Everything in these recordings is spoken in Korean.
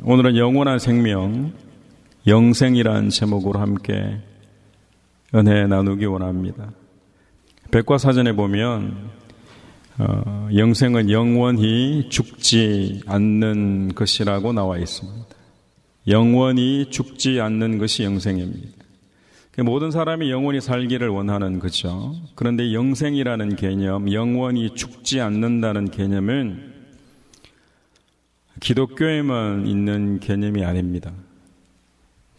오늘은 영원한 생명, 영생이라는 제목으로 함께 은혜 나누기 원합니다. 백과사전에 보면 영생은 영원히 죽지 않는 것이라고 나와 있습니다. 영원히 죽지 않는 것이 영생입니다. 모든 사람이 영원히 살기를 원하는 거죠. 그런데 영생이라는 개념, 영원히 죽지 않는다는 개념은 기독교에만 있는 개념이 아닙니다.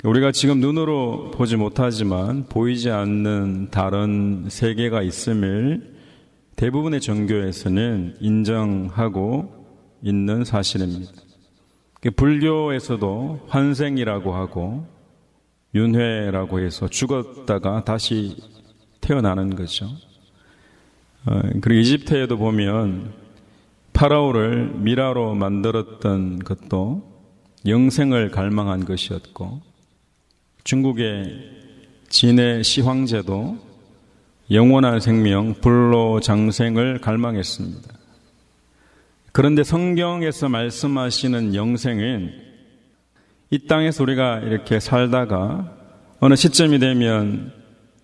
우리가 지금 눈으로 보지 못하지만 보이지 않는 다른 세계가 있음을 대부분의 종교에서는 인정하고 있는 사실입니다. 불교에서도 환생이라고 하고 윤회라고 해서 죽었다가 다시 태어나는 거죠. 그리고 이집트에도 보면 파라오를 미라로 만들었던 것도 영생을 갈망한 것이었고, 중국의 진해 시황제도 영원한 생명, 불로장생을 갈망했습니다. 그런데 성경에서 말씀하시는 영생은 이 땅에서 우리가 이렇게 살다가 어느 시점이 되면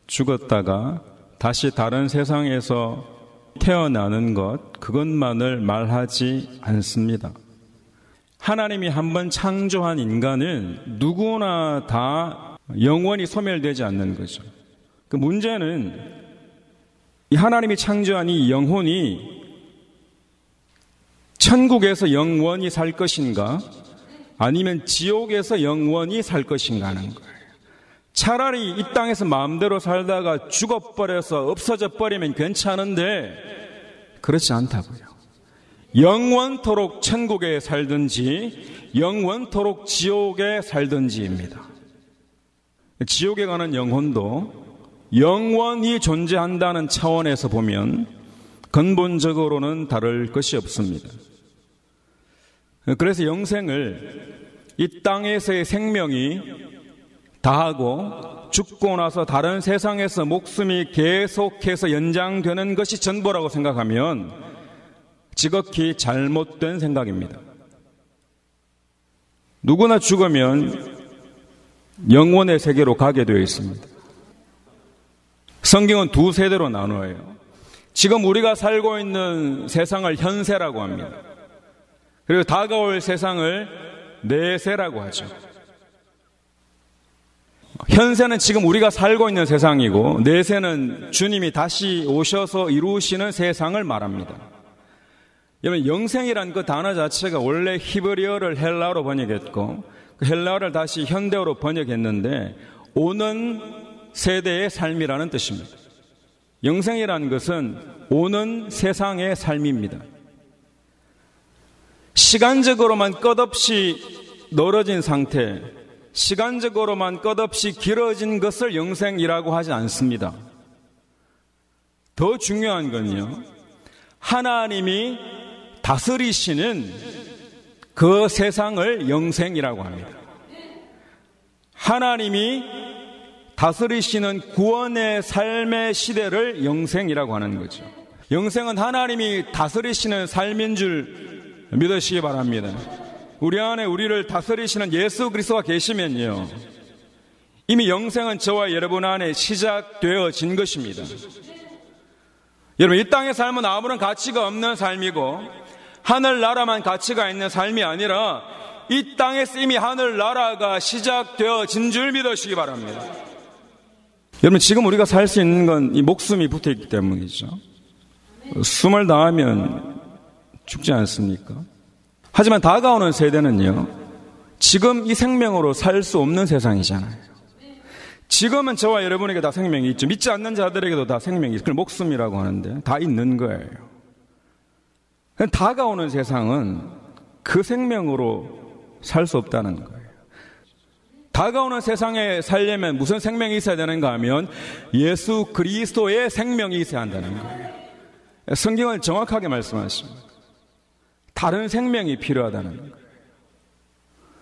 죽었다가 다시 다른 세상에서 태어나는 것, 그것만을 말하지 않습니다. 하나님이 한번 창조한 인간은 누구나 다 영원히 소멸되지 않는 거죠. 그 문제는 이 하나님이 창조한 이 영혼이 천국에서 영원히 살 것인가 아니면 지옥에서 영원히 살 것인가 하는 거예요. 차라리 이 땅에서 마음대로 살다가 죽어버려서 없어져 버리면 괜찮은데 그렇지 않다고요. 영원토록 천국에 살든지 영원토록 지옥에 살든지입니다. 지옥에 가는 영혼도 영원히 존재한다는 차원에서 보면 근본적으로는 다를 것이 없습니다. 그래서 영생을 이 땅에서의 생명이 다하고 죽고 나서 다른 세상에서 목숨이 계속해서 연장되는 것이 전부라고 생각하면 지극히 잘못된 생각입니다. 누구나 죽으면 영원의 세계로 가게 되어 있습니다. 성경은 두 세대로 나누어요. 지금 우리가 살고 있는 세상을 현세라고 합니다. 그리고 다가올 세상을 내세라고 하죠. 현세는 지금 우리가 살고 있는 세상이고 내세는 주님이 다시 오셔서 이루시는 세상을 말합니다. 여러분, 영생이란 그 단어 자체가 원래 히브리어를 헬라어로 번역했고 그 헬라어를 다시 현대어로 번역했는데 오는 세대의 삶이라는 뜻입니다. 영생이라는 것은 오는 세상의 삶입니다. 시간적으로만 끝없이 멀어진 상태, 시간적으로만 끝없이 길어진 것을 영생이라고 하지 않습니다. 더 중요한 건요, 하나님이 다스리시는 그 세상을 영생이라고 합니다. 하나님이 다스리시는 구원의 삶의 시대를 영생이라고 하는 거죠. 영생은 하나님이 다스리시는 삶인 줄 믿으시기 바랍니다. 우리 안에 우리를 다스리시는 예수 그리스도가 계시면요, 이미 영생은 저와 여러분 안에 시작되어진 것입니다. 여러분, 이 땅의 삶은 아무런 가치가 없는 삶이고 하늘나라만 가치가 있는 삶이 아니라 이 땅에서 이미 하늘나라가 시작되어진 줄 믿으시기 바랍니다. 여러분, 지금 우리가 살 수 있는 건 이 목숨이 붙어있기 때문이죠. 숨을 다하면 죽지 않습니까? 하지만 다가오는 세대는요, 지금 이 생명으로 살 수 없는 세상이잖아요. 지금은 저와 여러분에게 다 생명이 있죠. 믿지 않는 자들에게도 다 생명이 있어요. 그걸 목숨이라고 하는데 다 있는 거예요. 다가오는 세상은 그 생명으로 살 수 없다는 거예요. 다가오는 세상에 살려면 무슨 생명이 있어야 되는가 하면 예수 그리스도의 생명이 있어야 한다는 거예요. 성경을 정확하게 말씀하십니다. 다른 생명이 필요하다는 거예요.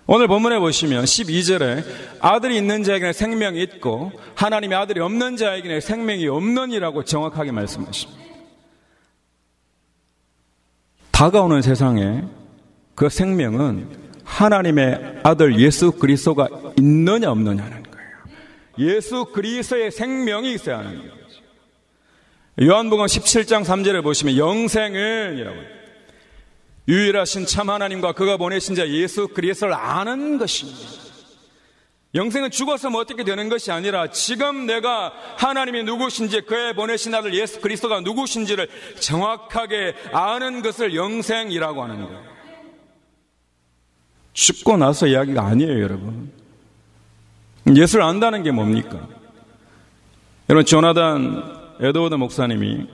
오늘 본문에 보시면 12절에 아들이 있는 자에게는 생명이 있고 하나님의 아들이 없는 자에게는 생명이 없느니라고 정확하게 말씀하십니다. 다가오는 세상에 그 생명은 하나님의 아들 예수 그리스도가 있느냐 없느냐는 거예요. 예수 그리스도의 생명이 있어야 하는 거죠. 요한복음 17장 3절에 보시면 영생은 이라고 유일하신 참 하나님과 그가 보내신 자 예수 그리스도를 아는 것입니다. 영생은 죽어서 뭐 어떻게 되는 것이 아니라 지금 내가 하나님이 누구신지 그의 보내신 아들 예수 그리스도가 누구신지를 정확하게 아는 것을 영생이라고 하는 거예요. 죽고 나서 이야기가 아니에요, 여러분. 예수를 안다는 게 뭡니까? 여러분, 조나단 에드워드 목사님이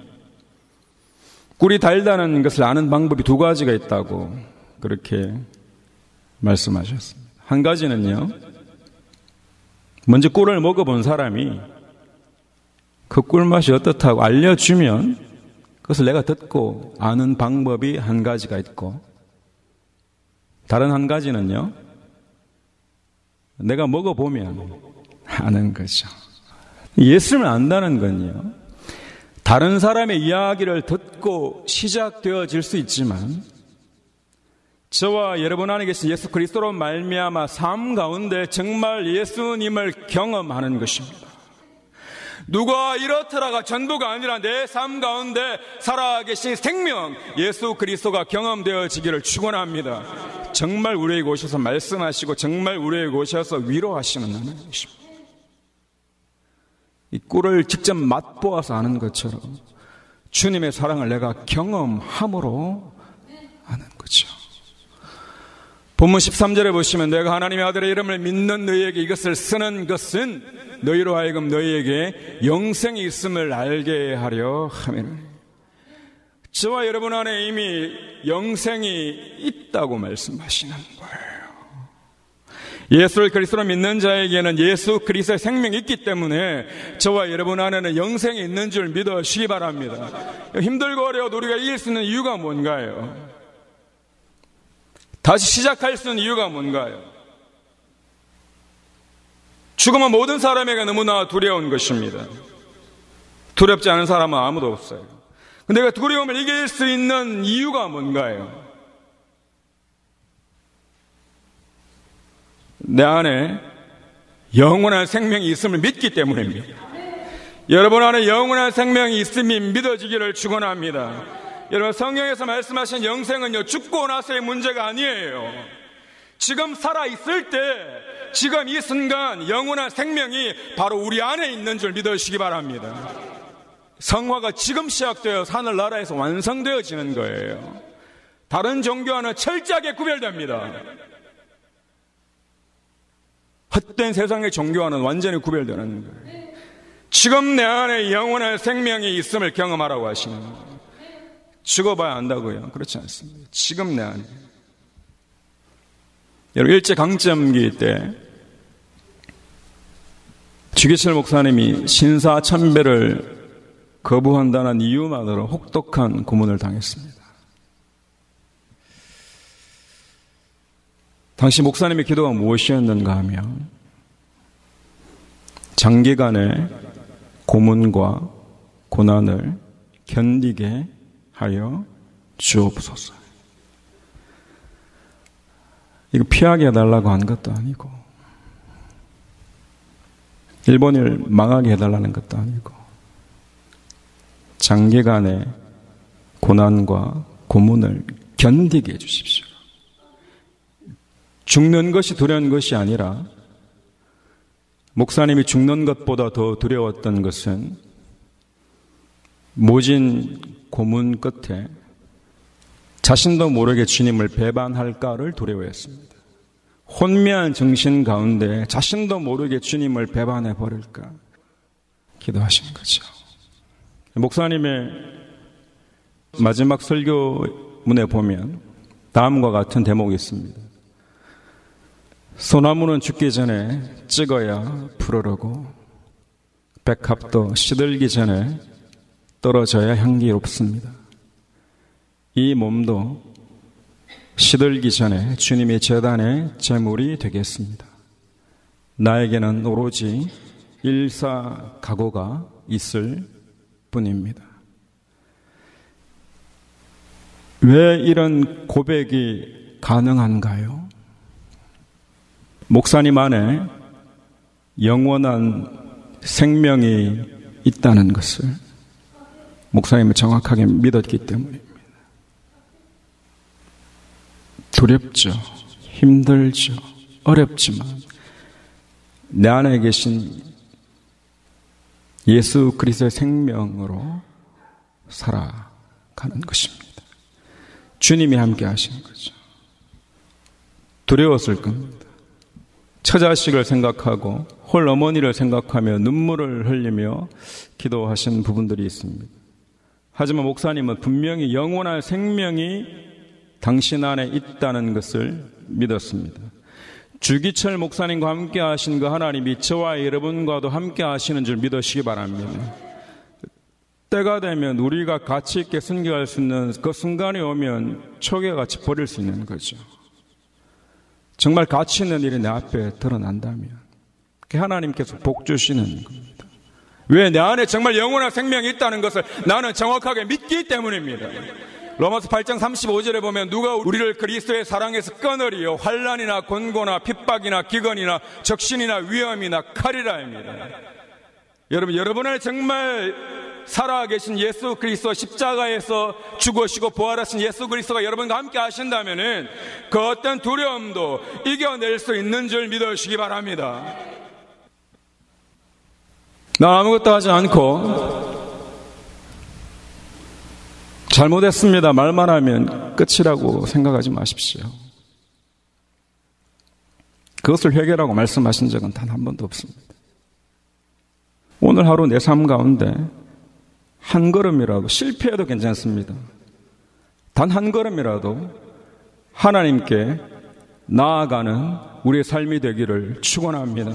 꿀이 달다는 것을 아는 방법이 두 가지가 있다고 그렇게 말씀하셨습니다. 한 가지는요, 먼저 꿀을 먹어본 사람이 그 꿀맛이 어떻다고 알려주면 그것을 내가 듣고 아는 방법이 한 가지가 있고, 다른 한 가지는요, 내가 먹어보면 아는 거죠. 예수를 안다는 건요, 다른 사람의 이야기를 듣고 시작되어질 수 있지만 저와 여러분 안에 계신 예수 그리스도로 말미암아 삶 가운데 정말 예수님을 경험하는 것입니다. 누가 이렇더라가 전부가 아니라 내 삶 가운데 살아계신 생명 예수 그리스도가 경험되어지기를 축원합니다. 정말 우리에게 오셔서 말씀하시고 정말 우리에게 오셔서 위로하시는 하나님이십니다. 이 꿀을 직접 맛보아서 아는 것처럼 주님의 사랑을 내가 경험함으로 아는 거죠. 본문 13절에 보시면 내가 하나님의 아들의 이름을 믿는 너희에게 이것을 쓰는 것은 너희로 하여금 너희에게 영생이 있음을 알게 하려 함이라. 저와 여러분 안에 이미 영생이 있다고 말씀하시는 거예요. 예수를 그리스도로 믿는 자에게는 예수 그리스도의 생명이 있기 때문에 저와 여러분 안에는 영생이 있는 줄 믿으시기 바랍니다. 힘들고 어려워도 우리가 이길 수 있는 이유가 뭔가요? 다시 시작할 수 있는 이유가 뭔가요? 죽음은 모든 사람에게 너무나 두려운 것입니다. 두렵지 않은 사람은 아무도 없어요. 근데 그 두려움을 이길 수 있는 이유가 뭔가요? 내 안에 영원한 생명이 있음을 믿기 때문입니다. 여러분 안에 영원한 생명이 있음이 믿어지기를 축원합니다. 여러분, 성경에서 말씀하신 영생은요, 죽고 나서의 문제가 아니에요. 지금 살아있을 때, 지금 이 순간 영원한 생명이 바로 우리 안에 있는 줄 믿으시기 바랍니다. 성화가 지금 시작되어 하늘나라에서 완성되어지는 거예요. 다른 종교와는 철저하게 구별됩니다. 헛된 세상의 종교와는 완전히 구별되는 거예요. 지금 내 안에 영원한 생명이 있음을 경험하라고 하시는 거예요. 죽어봐야 안다고요? 그렇지 않습니다. 지금 내 안에. 여러분, 일제강점기 때 주기철 목사님이 신사참배를 거부한다는 이유만으로 혹독한 고문을 당했습니다. 당시 목사님의 기도가 무엇이었는가 하면 장기간의 고문과 고난을 견디게 하여 주옵소서. 이거 피하게 해달라고 한 것도 아니고 일본을 망하게 해달라는 것도 아니고 장기간의 고난과 고문을 견디게 해주십시오. 죽는 것이 두려운 것이 아니라 목사님이 죽는 것보다 더 두려웠던 것은 모진 고문 끝에 자신도 모르게 주님을 배반할까를 두려워했습니다. 혼미한 정신 가운데 자신도 모르게 주님을 배반해 버릴까 기도하신 거죠. 목사님의 마지막 설교문에 보면 다음과 같은 대목이 있습니다. 소나무는 죽기 전에 찍어야 푸르르고 백합도 시들기 전에 떨어져야 향기롭습니다. 이 몸도 시들기 전에 주님의 제단의 제물이 되겠습니다. 나에게는 오로지 일사각오가 있을 뿐입니다. 왜 이런 고백이 가능한가요? 목사님 안에 영원한 생명이 있다는 것을 목사님은 정확하게 믿었기 때문입니다. 두렵죠. 힘들죠. 어렵지만 내 안에 계신 예수 그리스도의 생명으로 살아가는 것입니다. 주님이 함께 하시는 거죠. 두려웠을 겁니다. 처자식을 생각하고 홀어머니를 생각하며 눈물을 흘리며 기도하신 부분들이 있습니다. 하지만 목사님은 분명히 영원한 생명이 당신 안에 있다는 것을 믿었습니다. 주기철 목사님과 함께 하신 그 하나님이 저와 여러분과도 함께 하시는 줄 믿으시기 바랍니다. 때가 되면 우리가 가치 있게 순교할 수 있는 그 순간이 오면 초계같이 버릴 수 있는 거죠. 정말 가치 있는 일이 내 앞에 드러난다면 하나님께서 복 주시는 겁니다. 왜? 내 안에 정말 영원한 생명이 있다는 것을 나는 정확하게 믿기 때문입니다. 로마서 8장 35절에 보면 누가 우리를 그리스도의 사랑에서 끊으리요 환난이나 곤고나 핍박이나 기근이나 적신이나 위험이나 칼이라입니다. 여러분 안에 정말 살아계신 예수 그리스도 십자가에서 죽으시고 부활하신 예수 그리스도가 여러분과 함께 하신다면은 그 어떤 두려움도 이겨낼 수 있는 줄 믿으시기 바랍니다. 나 아무것도 하지 않고 잘못했습니다 말만 하면 끝이라고 생각하지 마십시오. 그것을 해결하고 말씀하신 적은 단 한 번도 없습니다. 오늘 하루 내 삶 가운데 한 걸음이라도 실패해도 괜찮습니다. 단 한 걸음이라도 하나님께 나아가는 우리의 삶이 되기를 축원합니다.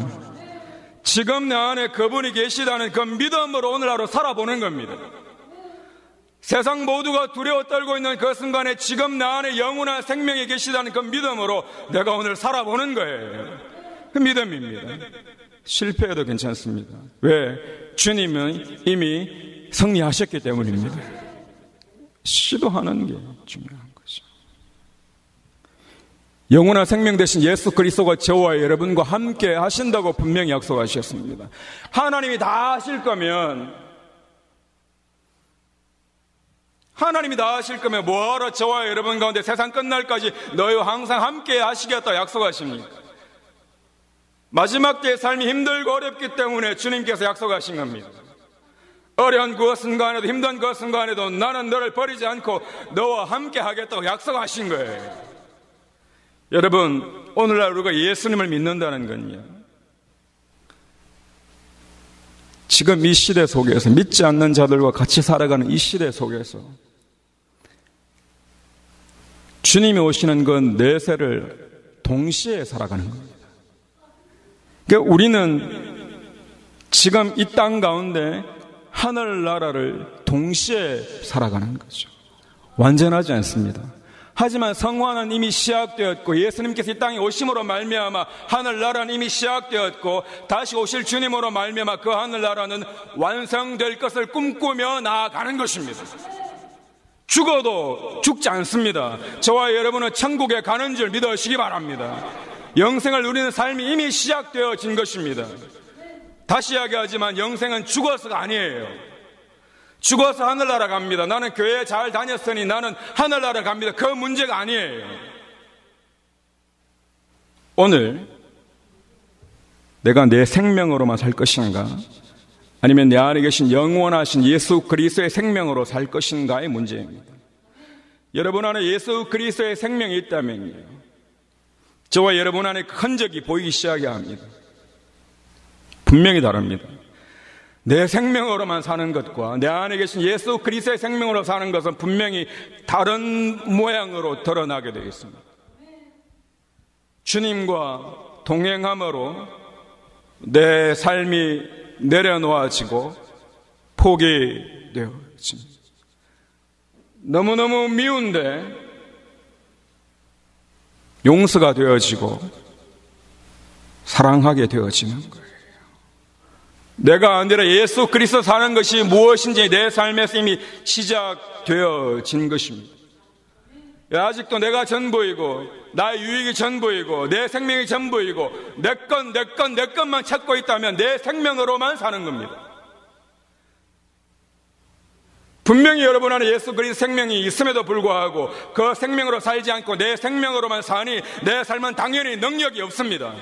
지금 내 안에 그분이 계시다는 그 믿음으로 오늘 하루 살아보는 겁니다. 세상 모두가 두려워 떨고 있는 그 순간에 지금 내 안에 영원한 생명이 계시다는 그 믿음으로 내가 오늘 살아보는 거예요. 그 믿음입니다. 실패해도 괜찮습니다. 왜? 주님은 이미 승리하셨기 때문입니다. 시도하는 게 중요한 거죠. 영원한 생명 되신 예수 그리스도가 저와 여러분과 함께 하신다고 분명히 약속하셨습니다. 하나님이 다 하실 거면 뭐하러 저와 여러분 가운데 세상 끝날까지 너희와 항상 함께 하시겠다 약속하십니까? 마지막 때의 삶이 힘들고 어렵기 때문에 주님께서 약속하신 겁니다. 어려운 그 순간에도 힘든 그 순간에도 나는 너를 버리지 않고 너와 함께 하겠다고 약속하신 거예요. 여러분, 오늘날 우리가 예수님을 믿는다는 건요, 지금 이 시대 속에서 믿지 않는 자들과 같이 살아가는 이 시대 속에서 주님이 오시는 건 내세를 동시에 살아가는 겁니다. 그러니까 우리는 지금 이 땅 가운데 하늘나라를 동시에 살아가는 거죠. 완전하지 않습니다. 하지만 성화는 이미 시작되었고 예수님께서 이 땅에 오심으로 말미암아 하늘나라는 이미 시작되었고 다시 오실 주님으로 말미암아 그 하늘나라는 완성될 것을 꿈꾸며 나아가는 것입니다. 죽어도 죽지 않습니다. 저와 여러분은 천국에 가는 줄 믿으시기 바랍니다. 영생을 누리는 삶이 이미 시작되어진 것입니다. 다시 이야기하지만 영생은 죽어서가 아니에요. 죽어서 하늘나라 갑니다. 나는 교회 잘 다녔으니 나는 하늘나라 갑니다. 그 문제가 아니에요. 오늘 내가 내 생명으로만 살 것인가, 아니면 내 안에 계신 영원하신 예수 그리스도의 생명으로 살 것인가의 문제입니다. 여러분 안에 예수 그리스도의 생명이 있다면요, 저와 여러분 안에 흔적이 보이기 시작합니다. 분명히 다릅니다. 내 생명으로만 사는 것과 내 안에 계신 예수 그리스도의 생명으로 사는 것은 분명히 다른 모양으로 드러나게 되겠습니다. 주님과 동행함으로 내 삶이 내려놓아지고 포기되어집니다. 너무너무 미운데 용서가 되어지고 사랑하게 되어지는 거예요. 내가 아니라 예수 그리스도 사는 것이 무엇인지 내 삶에서 이미 시작되어진 것입니다. 아직도 내가 전부이고 나의 유익이 전부이고 내 생명이 전부이고 내 것만 찾고 있다면 내 생명으로만 사는 겁니다. 분명히 여러분 안에 예수 그리스도 생명이 있음에도 불구하고 그 생명으로 살지 않고 내 생명으로만 사니 내 삶은 당연히 능력이 없습니다.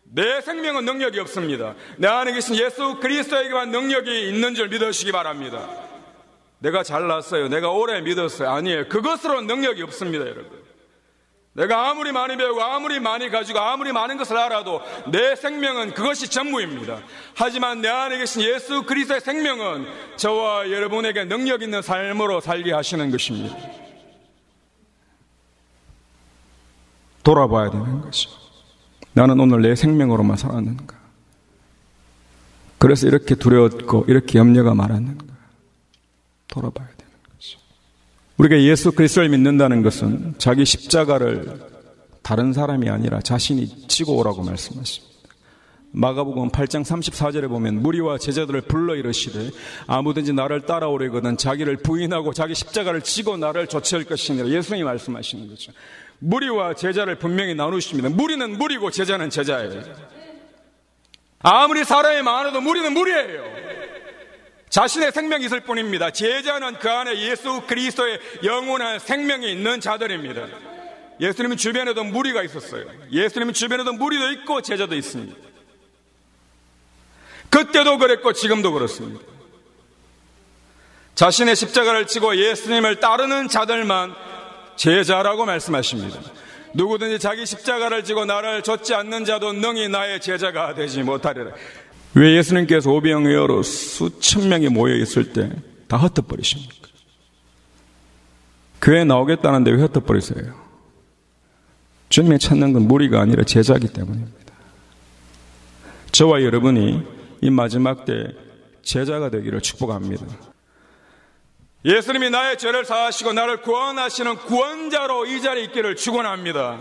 내 생명은 능력이 없습니다. 내 안에 계신 예수 그리스도에게만 능력이 있는 줄 믿으시기 바랍니다. 내가 잘났어요, 내가 오래 믿었어요, 아니에요. 그것으로는 능력이 없습니다. 여러분, 내가 아무리 많이 배우고 아무리 많이 가지고 아무리 많은 것을 알아도 내 생명은 그것이 전부입니다. 하지만 내 안에 계신 예수 그리스도의 생명은 저와 여러분에게 능력 있는 삶으로 살게 하시는 것입니다. 돌아봐야 되는 것이죠. 나는 오늘 내 생명으로만 살았는가? 그래서 이렇게 두려웠고 이렇게 염려가 많았는가? 돌아봐야 되는 것이죠. 우리가 예수 그리스도를 믿는다는 것은 자기 십자가를 다른 사람이 아니라 자신이 지고 오라고 말씀하십니다. 마가복음 8장 34절에 보면 무리와 제자들을 불러 이르시되 아무든지 나를 따라오려거든 자기를 부인하고 자기 십자가를 지고 나를 좇을 것이니라. 예수님이 말씀하시는 거죠. 무리와 제자를 분명히 나누십니다. 무리는 무리고 제자는 제자예요. 아무리 사람이 많아도 무리는 무리예요. 자신의 생명이 있을 뿐입니다. 제자는 그 안에 예수 그리스도의 영원한 생명이 있는 자들입니다. 예수님 주변에도 무리가 있었어요. 예수님 주변에도 무리도 있고 제자도 있습니다. 그때도 그랬고 지금도 그렇습니다. 자신의 십자가를 지고 예수님을 따르는 자들만 제자라고 말씀하십니다. 누구든지 자기 십자가를 지고 나를 좇지 않는 자도 능히 나의 제자가 되지 못하리라. 왜 예수님께서 오병이어로 수천 명이 모여 있을 때 다 흩어버리십니까? 교회에 나오겠다는데 왜 흩어버리세요? 주님이 찾는 건 무리가 아니라 제자이기 때문입니다. 저와 여러분이 이 마지막 때 제자가 되기를 축복합니다. 예수님이 나의 죄를 사하시고 나를 구원하시는 구원자로 이 자리에 있기를 축원합니다.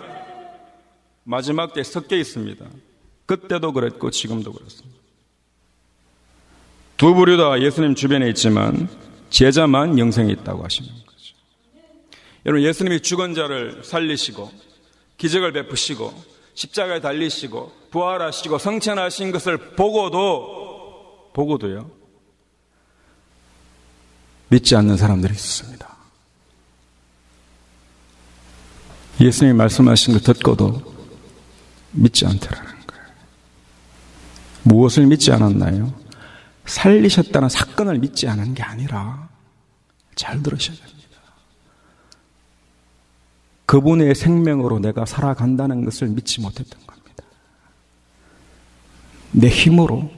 마지막 때 섞여 있습니다. 그때도 그랬고 지금도 그렇습니다. 두 부류 다 예수님 주변에 있지만 제자만 영생에 있다고 하시는 거죠. 여러분, 예수님이 죽은 자를 살리시고 기적을 베푸시고 십자가에 달리시고 부활하시고 성천하신 것을 보고도요 믿지 않는 사람들이 있습니다. 예수님이 말씀하신 걸 듣고도 믿지 않더라는 거예요. 무엇을 믿지 않았나요? 살리셨다는 사건을 믿지 않은 게 아니라, 잘 들으셔야 됩니다. 그분의 생명으로 내가 살아간다는 것을 믿지 못했던 겁니다. 내 힘으로,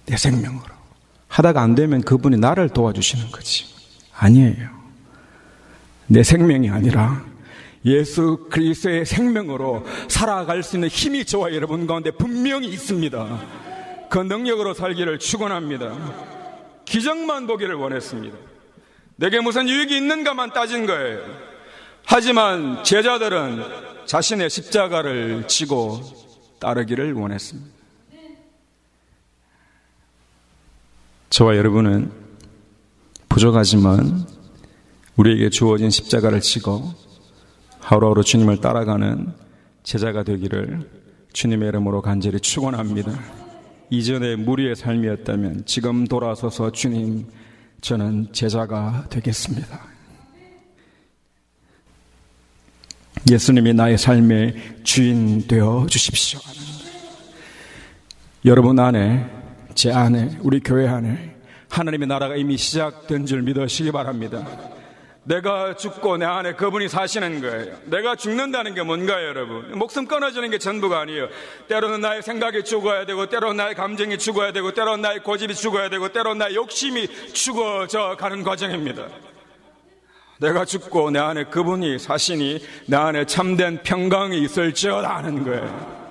내 생명으로 하다가 안 되면 그분이 나를 도와주시는 거지. 아니에요. 내 생명이 아니라 예수 그리스도의 생명으로 살아갈 수 있는 힘이 저와 여러분 가운데 분명히 있습니다. 그 능력으로 살기를 축원합니다. 기적만 보기를 원했습니다. 내게 무슨 유익이 있는가만 따진 거예요. 하지만 제자들은 자신의 십자가를 지고 따르기를 원했습니다. 저와 여러분은 부족하지만 우리에게 주어진 십자가를 지고 하루하루 주님을 따라가는 제자가 되기를 주님의 이름으로 간절히 축원합니다. 이전에 무리의 삶이었다면 지금 돌아서서 주님, 저는 제자가 되겠습니다. 예수님이 나의 삶의 주인 되어 주십시오. 여러분 안에, 제 안에, 우리 교회 안에 하나님의 나라가 이미 시작된 줄 믿으시기 바랍니다. 내가 죽고 내 안에 그분이 사시는 거예요. 내가 죽는다는 게 뭔가요, 여러분? 목숨 끊어지는 게 전부가 아니에요. 때로는 나의 생각이 죽어야 되고, 때로는 나의 감정이 죽어야 되고, 때로는 나의 고집이 죽어야 되고, 때로는 나의 욕심이 죽어져 가는 과정입니다. 내가 죽고 내 안에 그분이 사시니 내 안에 참된 평강이 있을지어다 하는 거예요.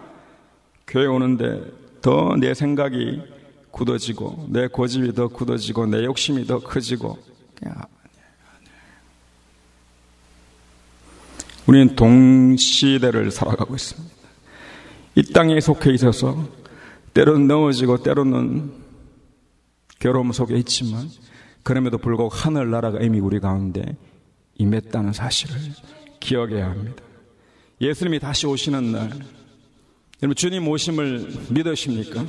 교회 오는데 더 내 생각이 굳어지고, 내 고집이 더 굳어지고, 내 욕심이 더 커지고, 우리는 동시대를 살아가고 있습니다. 이 땅에 속해 있어서 때로는 넘어지고 때로는 괴로움 속에 있지만, 그럼에도 불구하고 하늘나라가 이미 우리 가운데 임했다는 사실을 기억해야 합니다. 예수님이 다시 오시는 날, 여러분 주님 오심을 믿으십니까?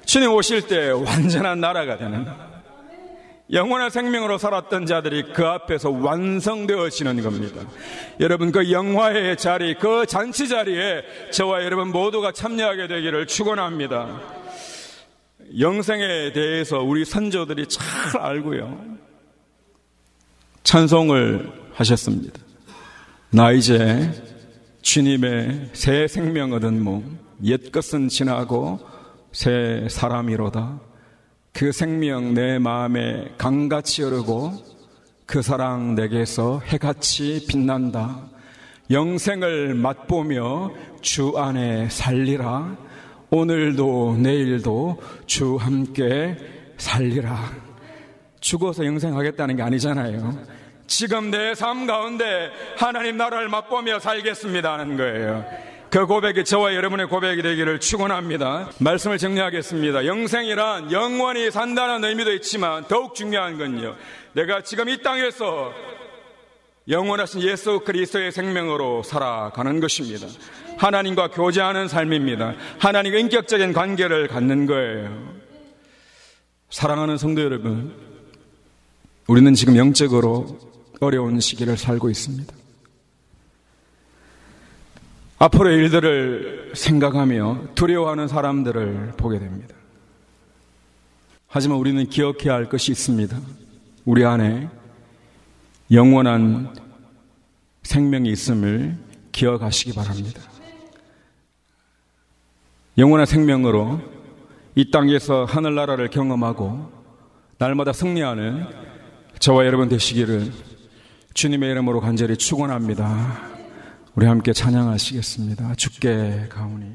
주님 오실 때 완전한 나라가 되는, 영원한 생명으로 살았던 자들이 그 앞에서 완성되어지는 겁니다. 여러분 그 영화의 자리, 그 잔치 자리에 저와 여러분 모두가 참여하게 되기를 축원합니다. 영생에 대해서 우리 선조들이 잘 알고요, 찬송을 하셨습니다. 나 이제 주님의 새 생명 얻은 몸, 옛것은 지나고 새 사람이로다. 그 생명 내 마음에 강같이 흐르고 그 사랑 내게서 해같이 빛난다. 영생을 맛보며 주 안에 살리라. 오늘도 내일도 주 함께 살리라. 죽어서 영생하겠다는 게 아니잖아요. 지금 내 삶 가운데 하나님 나라를 맛보며 살겠습니다 하는 거예요. 그 고백이 저와 여러분의 고백이 되기를 축원합니다. 말씀을 정리하겠습니다. 영생이란 영원히 산다는 의미도 있지만 더욱 중요한 건요, 내가 지금 이 땅에서 영원하신 예수 그리스도의 생명으로 살아가는 것입니다. 하나님과 교제하는 삶입니다. 하나님과 인격적인 관계를 갖는 거예요. 사랑하는 성도 여러분, 우리는 지금 영적으로 어려운 시기를 살고 있습니다. 앞으로의 일들을 생각하며 두려워하는 사람들을 보게 됩니다. 하지만 우리는 기억해야 할 것이 있습니다. 우리 안에 영원한 생명이 있음을 기억하시기 바랍니다. 영원한 생명으로 이 땅에서 하늘나라를 경험하고 날마다 승리하는 저와 여러분 되시기를 주님의 이름으로 간절히 축원합니다. 우리 함께 찬양하시겠습니다. 주께 가오니.